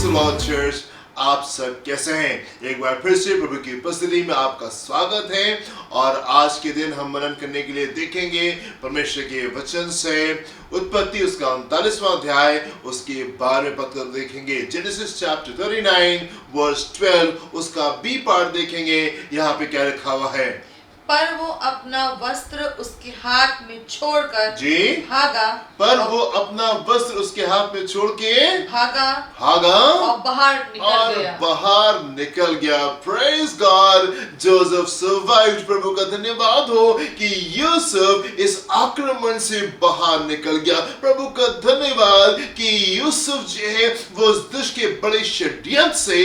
The Lord church. आप सब कैसे हैं? एक बार फिर से प्रभु की उपस्थिति में आपका स्वागत है। और आज के दिन हम मनन करने के लिए देखेंगे परमेश्वर के वचन से उत्पत्ति उसका 39वां अध्याय उसके 12वें पद को देखेंगे। जेनेसिस चैप्टर 39 वर्स 12 उसका बी पार्ट देखेंगे। यहाँ पे क्या लिखा हुआ है? पर वो अपना वस्त्र उसके हाथ में छोड़कर जी भागा। पर वो अपना वस्त्र उसके हाथ में छोड़ के भागा और बाहर निकल गया। Praise God, Joseph survived. प्रभु का धन्यवाद हो कि यूसुफ इस आक्रमण से बाहर निकल गया। प्रभु का धन्यवाद कि यूसुफ जो है वो उस दुष्ट के बड़े षड्यंत्र से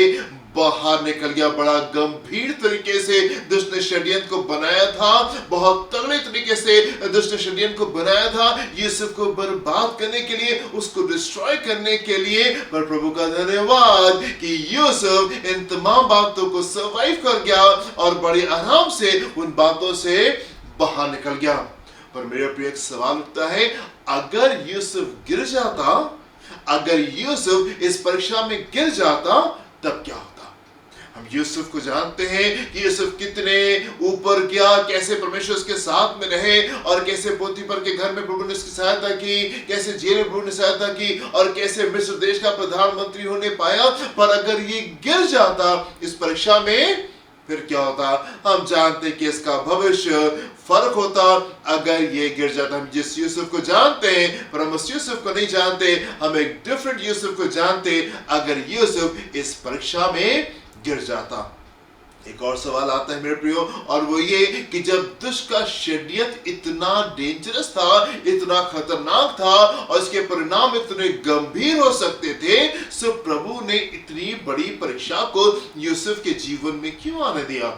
बाहर निकल गया। बड़ा गंभीर तरीके से दुष्ट ने षड्यंत्र को बनाया था, बहुत तगड़े तरीके से दुष्ट ने षड्यंत्र को बनाया था यूसुफ को बर्बाद करने के लिए, उसको डिस्ट्रॉय करने के लिए। पर प्रभु का धन्यवाद कि यूसुफ इन तमाम बातों को सर्वाइव कर गया और बड़े आराम से उन बातों से बाहर निकल गया। पर मेरे प्रिय एक सवाल उठता है, अगर यूसुफ गिर जाता, अगर यूसुफ इस परीक्षा में गिर जाता तब क्या होता? हम यूसुफ को जानते हैं कि यूसुफ कितने ऊपर गया, कैसे परमेश्वर उसके साथ में रहे और कैसे पोतीफर के घर में प्रभु ने उसकी सहायता की, कैसे जेल में प्रभु ने सहायता की और कैसे मिस्र देश का प्रधानमंत्री होने पाया। पर अगर ये गिर जाता इस परीक्षा में फिर क्या होता? हम जानते हैं कि इसका भविष्य फर्क होता। अगर ये गिर जाता, हम जिस यूसुफ को जानते हैं पर हम उस यूसुफ को नहीं जानते, हम एक डिफरेंट यूसुफ को जानते। अगर यूसुफ इस परीक्षा में गिर जाता, एक और सवाल आता है मेरे प्रियो, और वो ये कि जब दुष्ट का षड्यंत्र इतना डेंजरस था, इतना खतरनाक था और इसके परिणाम इतने गंभीर हो सकते थे, सो प्रभु ने इतनी बड़ी परीक्षा को यूसुफ के जीवन में क्यों आने दिया?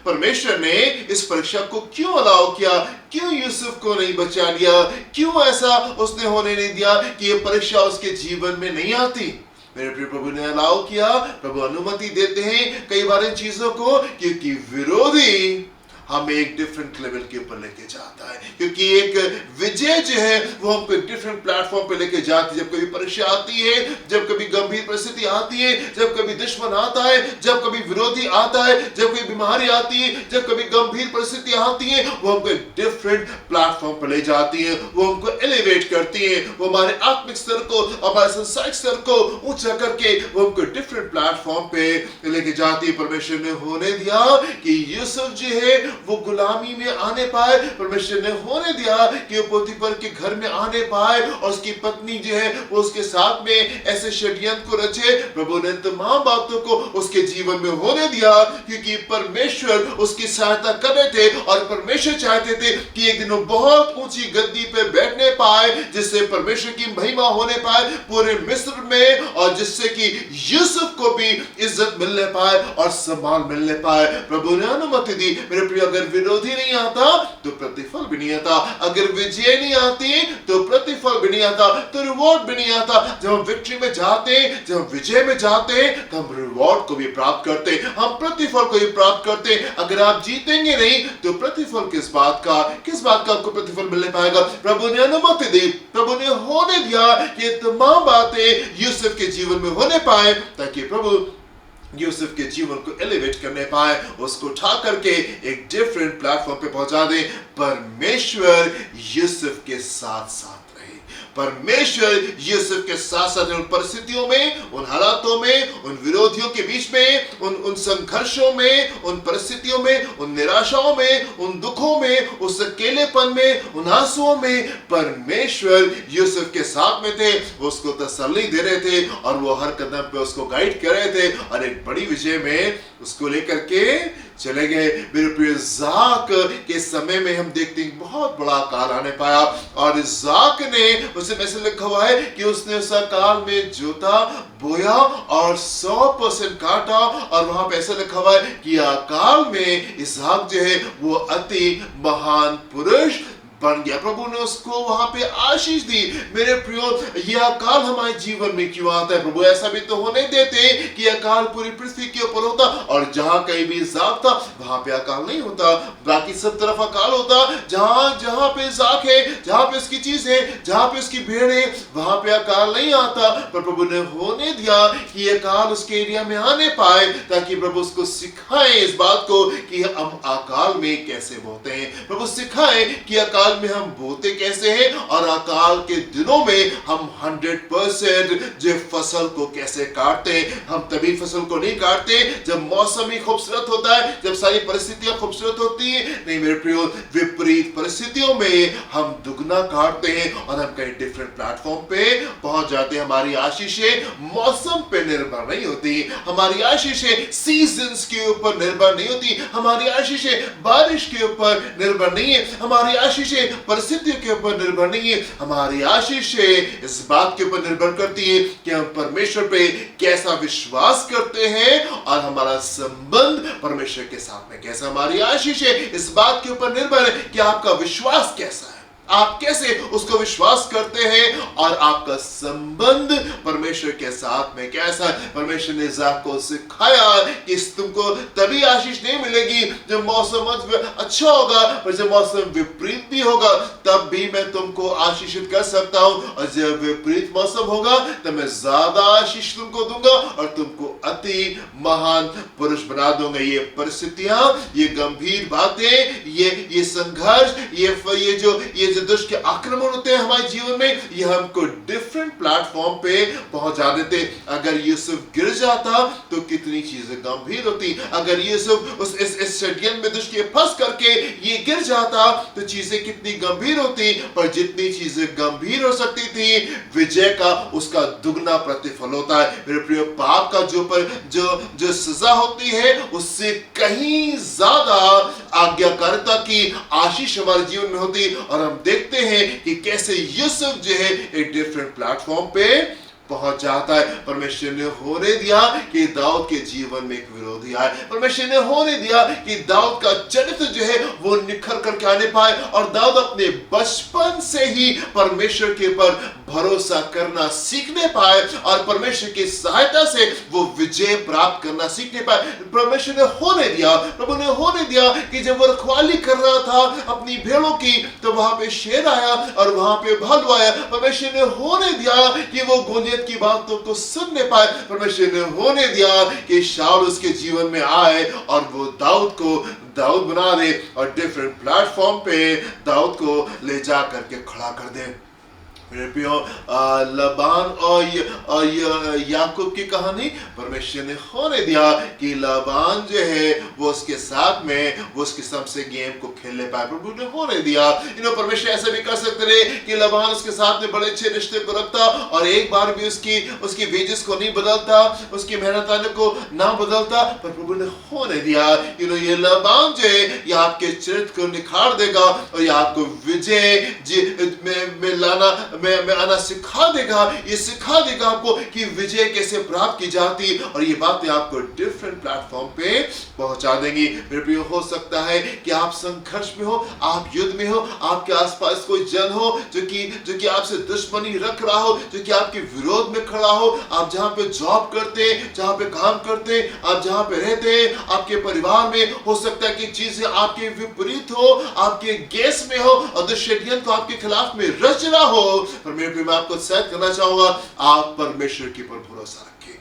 परमेश्वर ने इस परीक्षा को क्यों अलाउ किया? क्यों यूसुफ को नहीं बचा लिया? क्यों ऐसा उसने होने नहीं दिया कि ये परीक्षा उसके जीवन में नहीं आती? मेरे प्रिय, प्रभु ने अलाउ किया, प्रभु अनुमति देते हैं कई बार इन चीजों को, क्योंकि विरोधी हमें एक डिफरेंट लेवल के ऊपर लेके जाता है। क्योंकि एक विजय जो है वो हमको एक डिफरेंट प्लेटफॉर्म पे लेके जाती है। जब कभी परीक्षा आती है, जब कभी गंभीर परिस्थिति आती है, जब कभी दुश्मन आता है, जब कभी विरोधी आता है, जब कोई बीमारी आती है, जब कभी गंभीर परिस्थिति आती है, वो हमको एक डिफरेंट प्लेटफॉर्म पर ले जाती है। वो हमको एलिवेट करती है, वो हमारे आत्मिक स्तर को, हमारे संसारिक स्तर को ऊंचा करके वो हमको डिफरेंट प्लेटफॉर्म पे लेके जाती है। परमेश्वर ने होने दिया कि यूसुफ जो है वो गुलामी में आने पाए। परमेश्वर ने होने दिया कि वो पोतीफर के घर में आने पाए और उसकी पत्नी जो है वो उसके साथ में ऐसे षड्यंत्र को रचे। प्रभु ने तमाम बातों को उसके जीवन में होने दिया क्योंकि परमेश्वर उसकी सहायता कर रहे थे और परमेश्वर चाहते थे कि एक दिन वो बहुत ऊंची गद्दी पे बैठने पाए, जिससे परमेश्वर की महिमा होने पाए पूरे मिस्र में, और जिससे कि यूसुफ को भी इज्जत मिलने पाए और सम्मान मिलने पाए। प्रभु ने अनुमति दी। मेरे प्रिय, अगर विरोधी नहीं आता तो प्रतिफल भी नहीं आता, अगर विजय नहीं आती तो प्रतिफल भी नहीं आता, तो रिवॉर्ड भी नहीं आता। जब हम विक्ट्री में जाते हैं, जब हम विजय में जाते हैं, तो हम रिवॉर्ड को भी प्राप्त करते हैं, हम प्रतिफल को भी प्राप्त करते हैं। अगर आप जीतेंगे नहीं तो प्रतिफल किस बात का आपको प्रतिफल मिलने पाएगा? प्रभु ने अनुमति दी, प्रभु ने होने दिया ये तमाम बातें यूसुफ के जीवन में होने पाए, ताकि प्रभु यूसुफ के जीवन को एलिवेट करने पाए, उसको उठा करके एक डिफरेंट प्लेटफॉर्म पे पहुंचा दे। परमेश्वर यूसुफ के साथ साथ रहे। परमेश्वर यूसुफ के साथ साथ उन परिस्थितियों में, उन हालातों में, उन विरोधियों के बीच में, उन संघर्षों में, उन परिस्थितियों में, उन निराशाओं में, उन दुखों में, उस अकेलेपन में, उन आंसुओं में परमेश्वर यूसुफ के साथ में थे। वो उसको तसल्ली दे रहे थे और वो हर कदम पे उसको गाइड कर रहे थे और एक बड़ी विजय में उसको लेकर के चले गए। मेरे प्रिय, इस्साक के समय में हम देखते हैं बहुत बड़ा अकाल आने पाया और इस्साक ने, उसे मैसे लिखा हुआ है कि उसने उस अकाल में जोता, बोया और 100% काटा। और वहां पे ऐसा लिखा हुआ है कि अकाल में इस्साक जो है वो अति महान पुरुष बन गया, प्रभु ने उसको वहां पे आशीष दी। मेरे प्रियो, यह अकाल हमारे जीवन में क्यों आता है? प्रभु ऐसा भी तो होने देते कि अकाल पूरी पृथ्वी के ऊपर होता, और जहां कहीं भी इज़ाक था वहां पे अकाल नहीं होता, बाकी सब तरफ अकाल होता। जहां जहां पे इज़ाक है, जहां पे उसकी चीज है, जहां पे उसकी भेड़ है, वहां पे अकाल नहीं आता। पर प्रभु ने होने दिया कि अकाल उसके एरिया में आने पाए, ताकि प्रभु उसको सिखाए इस बात को कि हम अकाल में कैसे बोते हैं। प्रभु सिखाए कि अकाल में हम बोते कैसे हैं, और अकाल के दिनों में हम 100% जो फसल को कैसे काटते हैं। हम तभी फसल को नहीं काटते जब मौसम ही खूबसूरत होता है, जब सारी परिस्थितियां खूबसूरत होती है। नहीं मेरे प्रियो, विपरीत परिस्थितियों में हम दुगना काटते हैं और हम कहीं डिफरेंट प्लेटफॉर्म पे पहुंच जाते हैं। हमारी आशीषें मौसम पे निर्भर नहीं होती, हमारी आशीषें सीजन्स के ऊपर निर्भर नहीं होती, हमारी आशीषें बारिश के ऊपर निर्भर नहीं है, हमारी आशीषें परिस्थितियों के ऊपर निर्भर नहीं है। हमारी आशीषें इस बात के ऊपर निर्भर करती है कि हम परमेश्वर पे कैसा विश्वास करते हैं और हमारा संबंध परमेश्वर के साथ में कैसा। हमारी आशीषें इस बात के ऊपर निर्भर है कि आपका विश्वास कैसा है, आप कैसे उसको विश्वास करते हैं, और आपका संबंध परमेश्वर के साथ में कैसा है। परमेश्वर ने इज़ाक को सिखाया कि तुमको तभी आशीष नहीं मिलेगी जब मौसम अच्छा होगा, पर जब मौसम विपरीत भी होगा तब भी मैं तुमको आशीषित कर सकता हूं, और जब विपरीत मौसम होगा तब मैं ज्यादा आशीष तुमको दूंगा और तुमको अति महान पुरुष बना दूंगा। ये परिस्थितियां, ये गंभीर बातें, ये संघर्ष, ये जो दुष्ट के आक्रमण होते हैं हमारे जीवन में, ये हमको डिफरेंट प्लेटफॉर्म पे पहुंचा देते। अगर यूसुफ गिर जाता तो कितनी चीजें गंभीर होती, अगर यूसुफ इस षड्यंत्र में दुष्ट के फंस करके ये गिर जाता तो चीजें कितनी गंभीर होती। पर जितनी चीजें गंभीर हो सकती थी, विजय का उसका दुगना प्रतिफल होता है। मेरे प्रिय, पाप का जो सजा होती है उससे कहीं ज्यादा आज्ञाकारिता की आशीष हमारे जीवन में होती, और हम देखते हैं कि कैसे यूसुफ जो है एक डिफरेंट प्लेटफॉर्म पे पहुंच जाता है। परमेश्वर ने होने दिया कि दाऊद के जीवन में एक विरोधी आए, परमेश्वर ने होने दिया कि दाऊद का चरित्र जो है वो निखर करके आने पाए, और दाऊद अपने बचपन से ही परमेश्वर के ऊपर भरोसा करना सीखने पाए, और परमेश्वर की सहायता से वो विजय प्राप्त करना सीखने पाए। परमेश्वर ने होने दिया, प्रभु ने होने दिया कि जब वो रखवाली कर रहा था अपनी भेड़ों की, तो वहां पे शेर आया और वहां पे भालू आया। परमेश्वर ने होने दिया कि वो गोलियत की बातों को सुनने पाए। परमेश्वर ने होने दिया कि शाऊल उसके जीवन में आए और वो दाऊद बना दे, और डिफरेंट प्लेटफॉर्म पे दाऊद को ले जा करके खड़ा कर दे। मेरे प्रियो, लबान और याकूब की कहानी, परमेश्वर ने होने दिया कि लबान जो है वो उसके साथ में वो उसके सबसे गेम को खेलने पाए। प्रभु ने होने दिया। परमेश्वर ऐसा भी कर सकते रहे कि लबान उसके साथ में बड़े अच्छे रिश्ते को रखता और एक बार भी उसकी वेजेस को नहीं बदलता, उसकी मेहनताने को ना बदलता, पर प्रभु ने होने दिया। ये लबान जो है ये आपके चरित्र को निखार देगा और ये आपको विजय में आना सिखा देगा। ये सिखा देगा आपको कि विजय कैसे प्राप्त की जाती, और ये बातें आपको डिफरेंट प्लेटफॉर्म पे पहुंचा देंगी। मेरे प्रिय, हो सकता है कि आप संघर्ष में हो, आप युद्ध में हो, आपके आसपास कोई जन हो जो कि आपसे दुश्मनी रख रहा हो, जो कि आपके विरोध में खड़ा हो। आप जहां पे जॉब करते हैं, जहां पे काम करते हैं, आप जहां पे रहते हैं, आपके परिवार में हो सकता है कि चीजें आपके विपरीत हो, आपके गैस में हो, और दुष्यंत्र तो आपके खिलाफ में रच रहा हो। पर मैं आपको सैद करना चाहूंगा, आप परमेश्वर के ऊपर भरोसा रखें,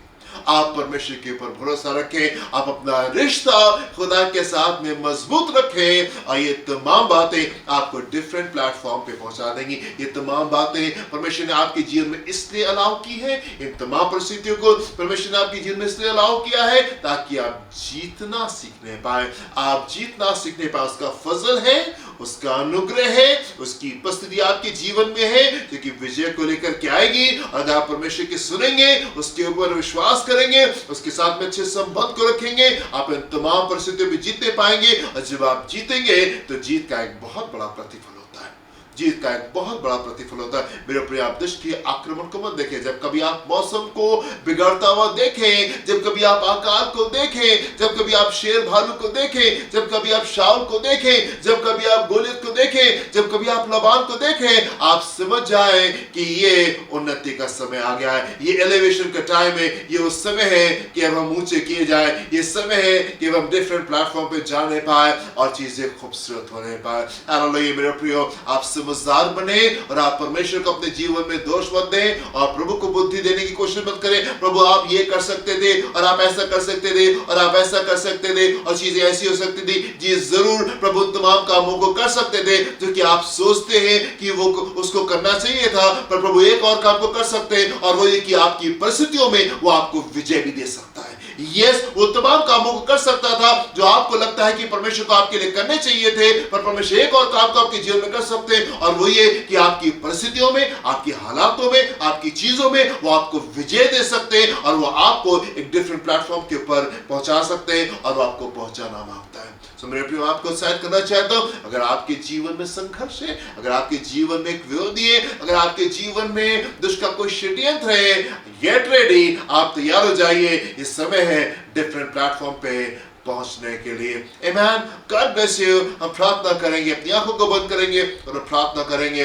आप परमेश्वर के ऊपर भरोसा रखें, आप अपना रिश्ता खुदा के साथ में मजबूत रखें, और ये तमाम बातें आपको डिफरेंट प्लेटफॉर्म पे पहुंचा देंगी। ये तमाम बातें परमेश्वर ने आपके जीवन में इसलिए अलाउ की है, इन तमाम परिस्थितियों को परमेश्वर ने आपके जीवन में इसलिए अलाउ किया है ताकि आप जीतना सीखने पाए। आप जीतना सीखने पाए, उसका फजल है, उसका अनुग्रह है, उसकी उपस्थिति आपके जीवन में है, जो कि विजय को लेकर के आएगी। अगर आप परमेश्वर के सुनेंगे, उसके ऊपर विश्वास करेंगे, उसके साथ में अच्छे संबंध को रखेंगे, आप इन तमाम परिस्थितियों में जीतने पाएंगे। और जब आप जीतेंगे तो जीत का एक बहुत बड़ा प्रतिफल होता है। जीत का एक बहुत बड़ा प्रतिफल होता है। मेरे प्रिय, आप दुष्ट के आक्रमण को मत देखें। जब कभी आप मौसम को बिगड़ता हुआ देखें, जब कभी आप आकाल को देखें, जब कभी आप शेर भालू को देखें, जब कभी आप शाऊल को देखें, जब कभी आप गोलियत को देखें, जब कभी आप लबान को देखें, आप समझ जाए कि ये उन्नति का समय आ गया है, ये एलिवेशन का टाइम है, ये उस समय है कि अब हम ऊंचे किए जाए, ये समय है कि अब हम डिफरेंट प्लेटफॉर्म पे जाने पाए और चीजें खूबसूरत होने पाए। हालेलुया मेरे प्रियो, आप समझदार बने और आप परमेश्वर को अपने जीवन में दोष मत दें और प्रभु को बुद्धि देने की कोशिश मत करें। प्रभु आप ये कर सकते थे और आप ऐसा कर सकते थे और आप ऐसा कर सकते थे और चीजें ऐसी हो सकती थी। जी जरूर, प्रभु तमाम कामों को कर सकते थे जो कि आप सोचते हैं कि वो उसको करना चाहिए था, पर प्रभु एक और काम को कर सकते हैं और वो ये कि आपकी परिस्थितियों में वो आपको विजय भी दे सकता है। यस, वो तमाम कामों को कर सकता था जो आपको लगता है कि परमेश्वर को आपके लिए करने चाहिए थे, पर परमेश्वर एक और काम को आपके जीवन में कर सकते हैं और वो ये कि आपकी परिस्थितियों में, आपकी हालातों में, आपकी चीजों में वो आपको विजय दे सकते हैं और वो आपको एक डिफरेंट प्लेटफॉर्म के ऊपर पहुंचा सकते हैं और वो आपको पहुंचाना मांगता है। तो मेरे प्रिय, आपको उत्साहित करना चाहता हूं, अगर आपके जीवन में संघर्ष है, अगर आपके जीवन में एक विरोधी है, अगर आपके जीवन में दुष्ट का कोई षड्यंत्र है, गेट रेडी, आप तैयार हो जाइए। इस समय है डिफरेंट प्लेटफॉर्म पे पहुंचने के लिए। आमेन। God bless you. हम प्रार्थना करेंगे, अपनी आंखों को बंद करेंगे और प्रार्थना करेंगे।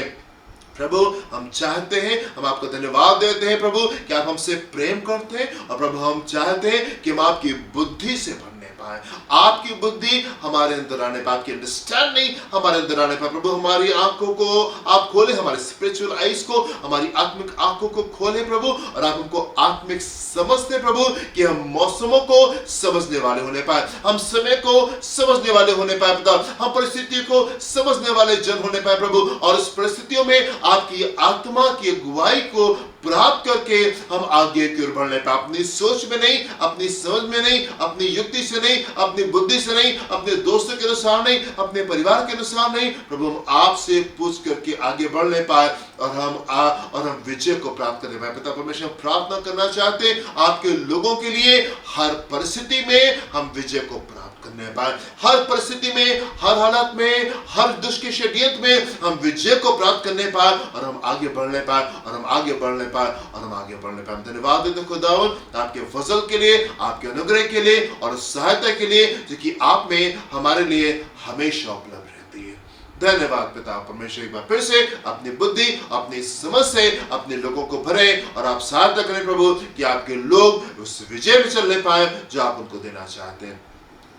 प्रभु, हम चाहते हैं, हम आपको धन्यवाद देते हैं प्रभु कि आप हमसे प्रेम करते हैं और प्रभु हम चाहते हैं कि हम आपकी बुद्धि से भरने पाए, आपकी बुद्धि हमारे अंदर आने पाए, आपकी अंडरस्टैंडिंग हमारे अंदर आने पाए। प्रभु हमारी आंखों को आप खोले, हमारे स्पिरिचुअल आईज को, हमारी आत्मिक आंखों को खोले प्रभु, और आप हमको आत्मिक समझते प्रभु कि हम मौसमों को समझने वाले होने पाए, हम समय को समझने वाले होने पाए पिता, हम परिस्थितियों को समझने वाले जन होने पाए प्रभु, और इस परिस्थितियों में आपकी आत्मा की अगुवाई को प्राप्त करके हम आगे की ओर बढ़ने पाए, अपनी सोच में नहीं, अपनी समझ में नहीं, अपनी युक्ति से नहीं, अपनी बुद्धि से नहीं, अपने दोस्तों के अनुसार नहीं, अपने परिवार के अनुसार नहीं प्रभु, हम आपसे पूछ करके आगे बढ़ने पाए और हम विजय को प्राप्त करने पाए। पिता परमेश्वर, हम प्रार्थना करना चाहते हैं आपके लोगों के लिए, हर परिस्थिति में हम विजय को प्राप्त करने पाए, हर परिस्थिति में, हर हालत में, हर दुष्ट के षड्यंत्र में हम विजय को प्राप्त करने पाए और हम आगे बढ़ने पाए और हम आगे बढ़ने पाए और हम आगे बढ़ने पाए। धन्यवाद देते खुदावन आपके फजल के लिए, आपके अनुग्रह के लिए और सहायता के लिए जो कि आप में हमारे लिए हमेशा उपलब्ध रहती है। धन्यवाद पिता परमेश्वर, एक बार फिर से अपनी बुद्धि, अपनी समझ से अपने लोगों को भरे और आप सहायता करें प्रभु कि आपके लोग उस विजय में चलने पाए जो आप उनको देना चाहते हैं।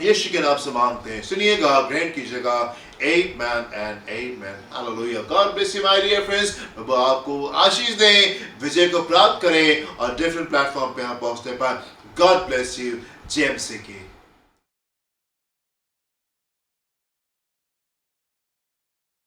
यीशु के नाम से मांगते हैं, सुनिएगा, ग्रहण कीजिएगा। Amen and amen. Hallelujah. God bless you, my dear friends. प्रभु आपको आशीष दें, विजय को प्राप्त करें और डिफरेंट प्लेटफॉर्म पे हम पहुंचते पाए। God bless you. जेम्स की